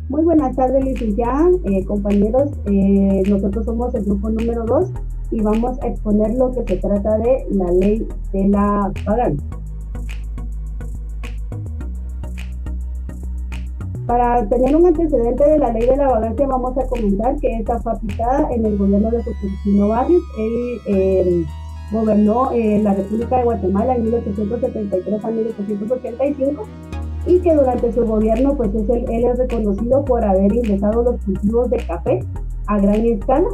Muy buenas tardes, licenciada, compañeros. Nosotros somos el grupo número 2 y vamos a exponer lo que se trata de la ley de la vagancia. Para tener un antecedente de la ley de la vagancia, vamos a comentar que esta fue aplicada en el gobierno de Justiniano Barrios. Él gobernó la República de Guatemala en 1873 a 1885. Y que durante su gobierno, pues él es reconocido por haber ingresado los cultivos de café a gran escala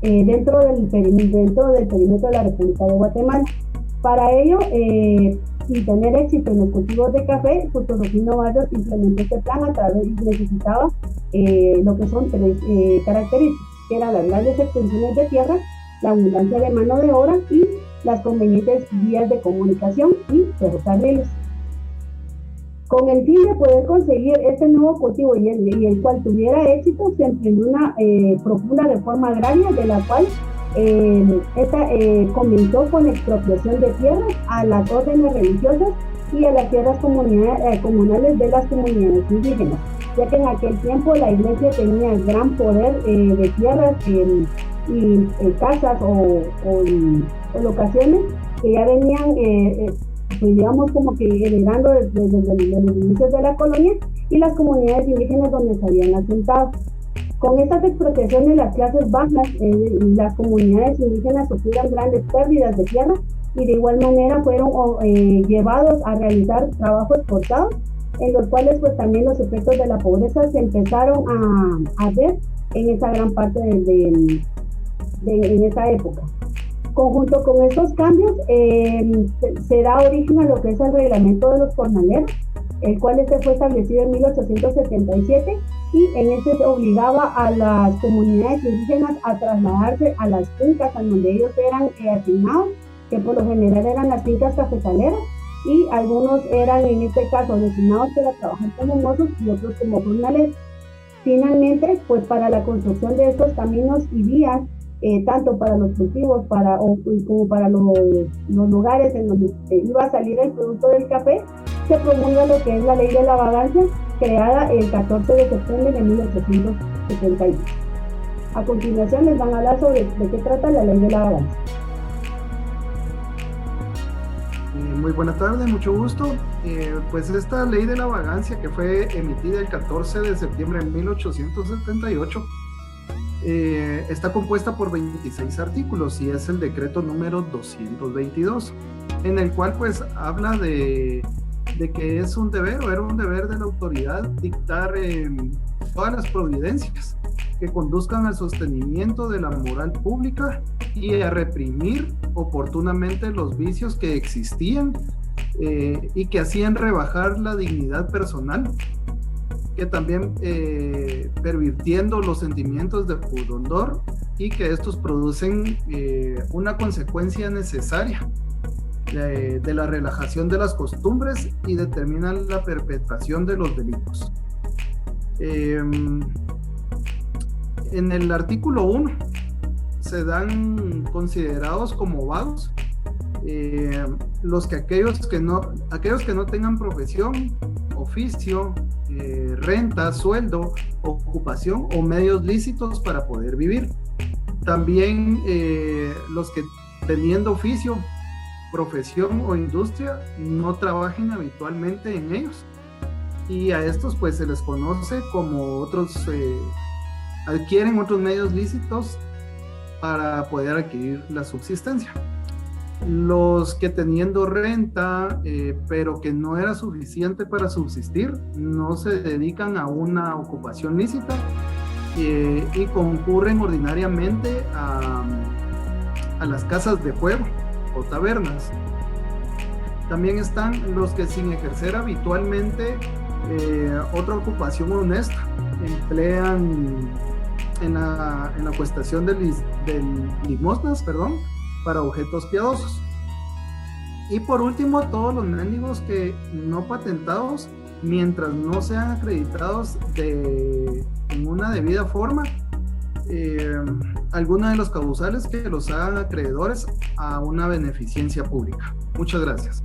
dentro del perímetro de la República de Guatemala. Para ello, y tener éxito en los cultivos de café, Justo Rufino Barrios implementó este plan a través, necesitaba lo que son tres características, que eran las grandes extensiones de tierra, la abundancia de mano de obra y las convenientes vías de comunicación y ferrocarriles. Con el fin de poder conseguir este nuevo cultivo y el cual tuviera éxito, se emprendió una profunda reforma agraria, de la cual esta comenzó con la expropiación de tierras a las órdenes religiosas y a las tierras comunales de las comunidades indígenas, ya que en aquel tiempo la iglesia tenía gran poder de tierras y casas o locaciones que ya venían pues digamos como que heredando desde los inicios de la colonia y las comunidades indígenas donde se habían asentado. Con estas expropiaciones, las clases bajas y las comunidades indígenas sufrieron grandes pérdidas de tierra y de igual manera fueron llevados a realizar trabajos forzados, en los cuales pues también los efectos de la pobreza se empezaron a ver en esa gran parte en esa época. Conjunto con estos cambios, se da origen a lo que es el reglamento de los jornaleros, el cual fue establecido en 1877 y en este se obligaba a las comunidades indígenas a trasladarse a las fincas en donde ellos eran asignados, que por lo general eran las fincas cafetaleras, y algunos eran en este caso designados para trabajar como mozos y otros como jornaleros. Finalmente, pues para la construcción de estos caminos y vías, tanto para los cultivos como para los lugares en donde iba a salir el producto del café, se promulga lo que es la ley de la vagancia, creada el 14 de septiembre de 1871. A continuación les van a hablar sobre de qué trata la ley de la vagancia. Muy buena tarde, mucho gusto. Pues esta ley de la vagancia, que fue emitida el 14 de septiembre de 1878, está compuesta por 26 artículos y es el decreto número 222, en el cual pues habla de que es un deber o era un deber de la autoridad dictar todas las providencias que conduzcan al sostenimiento de la moral pública y a reprimir oportunamente los vicios que existían y que hacían rebajar la dignidad personal, que también pervirtiendo los sentimientos de pudor y que estos producen una consecuencia necesaria de la relajación de las costumbres y determinan la perpetración de los delitos. En el artículo 1 se dan considerados como vagos aquellos que no tengan profesión, oficio, renta, sueldo, ocupación o medios lícitos para poder vivir. También los que teniendo oficio, profesión o industria no trabajen habitualmente en ellos, y a estos pues se les conoce como otros, adquieren otros medios lícitos para poder adquirir la subsistencia. Los que teniendo renta, pero que no era suficiente para subsistir, no se dedican a una ocupación lícita y concurren ordinariamente a las casas de juego o tabernas. También están los que sin ejercer habitualmente otra ocupación honesta emplean en la cuestación de limosnas, para objetos piadosos. Y por último, todos los mendigos que no patentados, mientras no sean acreditados en una debida forma, alguna de los causales que los hagan acreedores a una beneficencia pública. Muchas gracias.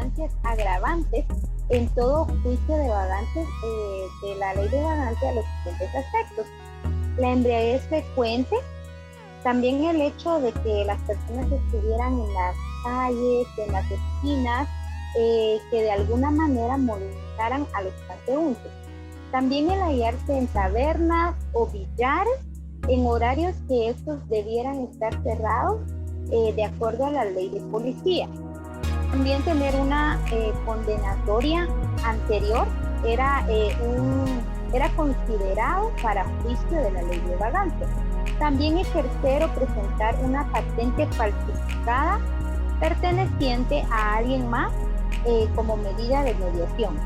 circunstancias agravantes en todo juicio de vagancias de la ley de vagancia a los siguientes aspectos: la embriaguez frecuente, también el hecho de que las personas estuvieran en las calles, en las esquinas, que de alguna manera molestaran a los transeúntes. También el hallarse en tabernas o billares en horarios que estos debieran estar cerrados de acuerdo a la ley de policía. También tener una condenatoria anterior era considerado para juicio de la ley de vagancia. También ejercer o presentar una patente falsificada perteneciente a alguien más como medida de mediación.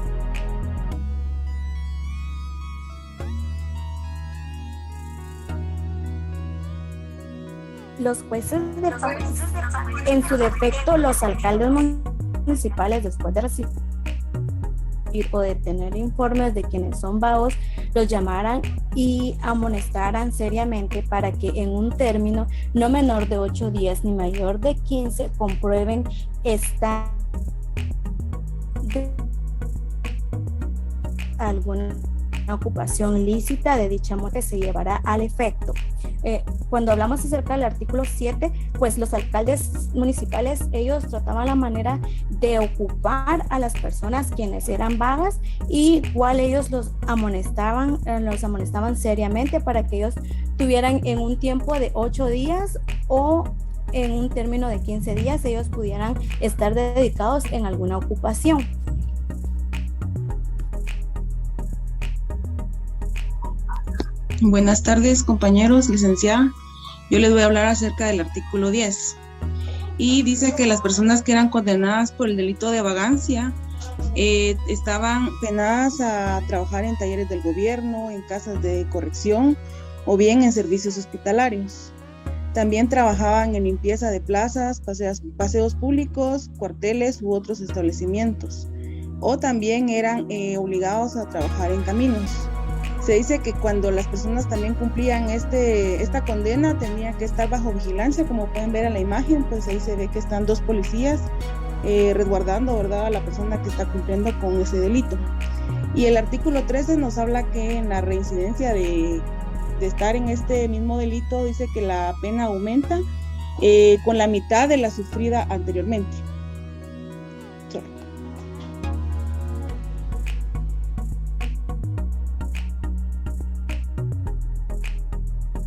Los jueces de paz, en su defecto los alcaldes municipales, después de recibir o de tener informes de quienes son vagos, los llamaran y amonestaran seriamente para que en un término no menor de 8 días ni mayor de 15 comprueben esta alguna ocupación lícita de dicha muerte se llevará al efecto. Cuando hablamos acerca del artículo 7, pues los alcaldes municipales, ellos trataban la manera de ocupar a las personas quienes eran vagas, y igual ellos los amonestaban seriamente para que ellos tuvieran en un tiempo de 8 días o en un término de 15 días ellos pudieran estar dedicados en alguna ocupación. Buenas tardes, compañeros, licenciada. Yo les voy a hablar acerca del artículo 10. Y dice que las personas que eran condenadas por el delito de vagancia estaban penadas a trabajar en talleres del gobierno, en casas de corrección o bien en servicios hospitalarios. También trabajaban en limpieza de plazas, paseos públicos, cuarteles u otros establecimientos. O también eran obligados a trabajar en caminos. Se dice que cuando las personas también cumplían esta condena tenía que estar bajo vigilancia, como pueden ver en la imagen, pues ahí se ve que están 2 policías resguardando, ¿verdad?, a la persona que está cumpliendo con ese delito. Y el artículo 13 nos habla que en la reincidencia de estar en este mismo delito, dice que la pena aumenta con la mitad de la sufrida anteriormente.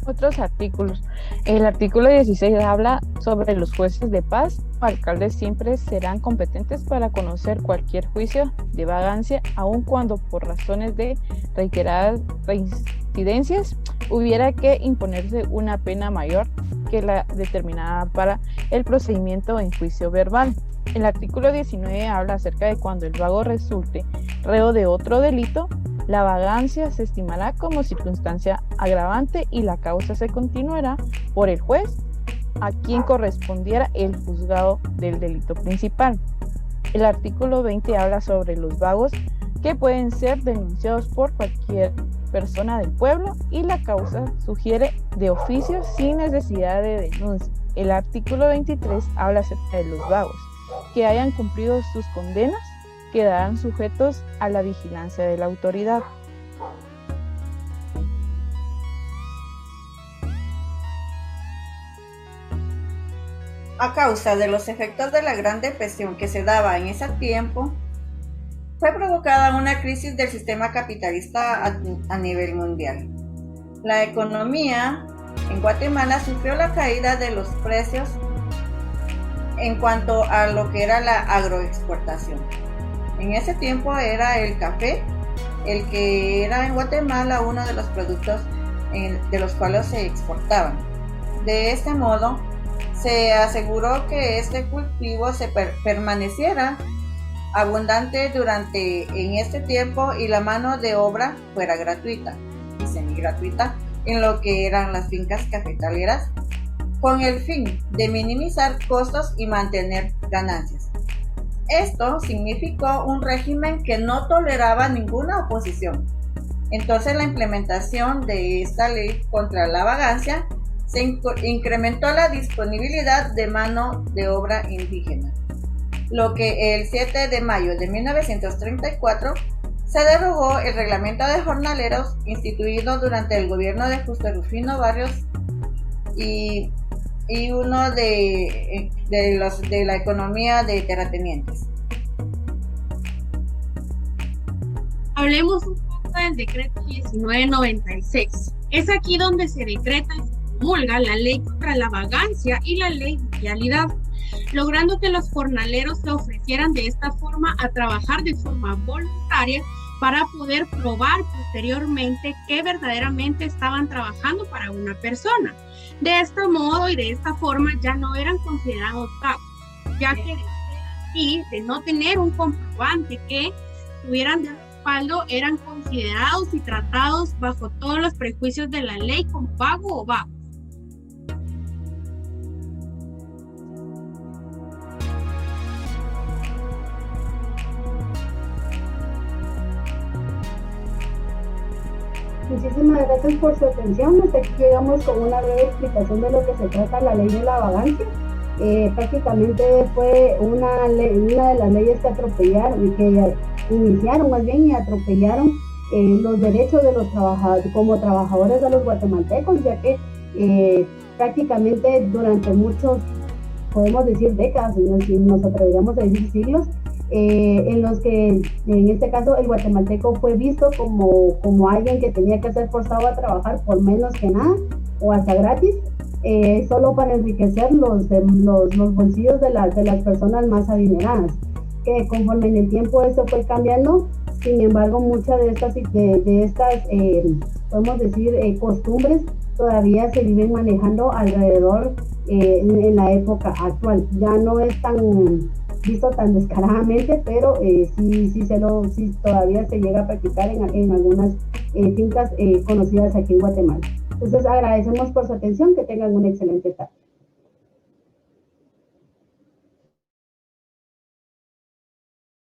Otros artículos. El artículo 16 habla sobre los jueces de paz. Los alcaldes siempre serán competentes para conocer cualquier juicio de vagancia, aun cuando por razones de reiteradas reincidencias hubiera que imponerse una pena mayor que la determinada para el procedimiento en juicio verbal. El artículo 19 habla acerca de cuando el vago resulte reo de otro delito. La vagancia se estimará como circunstancia agravante y la causa se continuará por el juez a quien correspondiera el juzgado del delito principal. El artículo 20 habla sobre los vagos que pueden ser denunciados por cualquier persona del pueblo y la causa sugiere de oficio sin necesidad de denuncia. El artículo 23 habla acerca de los vagos que hayan cumplido sus condenas, quedarán sujetos a la vigilancia de la autoridad. A causa de los efectos de la Gran Depresión que se daba en ese tiempo, fue provocada una crisis del sistema capitalista a nivel mundial. La economía en Guatemala sufrió la caída de los precios en cuanto a lo que era la agroexportación. En ese tiempo era el café, el que era en Guatemala uno de los productos de los cuales se exportaban. De este modo, se aseguró que este cultivo se permaneciera abundante en este tiempo y la mano de obra fuera gratuita y semigratuita en lo que eran las fincas cafetaleras, con el fin de minimizar costos y mantener ganancias. Esto significó un régimen que no toleraba ninguna oposición. Entonces la implementación de esta ley contra la vagancia se incrementó la disponibilidad de mano de obra indígena. lo que el 7 de mayo de 1934 se derogó el reglamento de jornaleros instituido durante el gobierno de Justo Rufino Barrios y uno de la economía de terratenientes. Hablemos un poco del decreto 1996. Es aquí donde se decreta y se promulga la ley contra la vagancia y la ley de vialidad, logrando que los jornaleros se ofrecieran de esta forma a trabajar de forma voluntaria para poder probar posteriormente que verdaderamente estaban trabajando para una persona. De este modo y de esta forma ya no eran considerados vagos, ya que de no tener un comprobante que tuvieran de respaldo, eran considerados y tratados bajo todos los prejuicios de la ley como vago o vago. Muchísimas gracias por su atención. Hasta aquí llegamos con una breve explicación de lo que se trata la ley de la vagancia. Prácticamente fue una de las leyes que atropellaron y que iniciaron más bien y atropellaron los derechos de los trabajadores como trabajadores de los guatemaltecos, ya que prácticamente durante muchos, podemos decir décadas, si nos atreveríamos a decir siglos, en los que en este caso el guatemalteco fue visto como alguien que tenía que ser forzado a trabajar por menos que nada o hasta gratis, solo para enriquecer los bolsillos de las personas más adineradas. Que conforme en el tiempo esto fue cambiando, sin embargo muchas de estas podemos decir costumbres todavía se viven manejando alrededor en la época actual. Ya no es tan visto tan descaradamente, pero sí todavía se llega a practicar en algunas fincas conocidas aquí en Guatemala. Entonces agradecemos por su atención, que tengan una excelente tarde.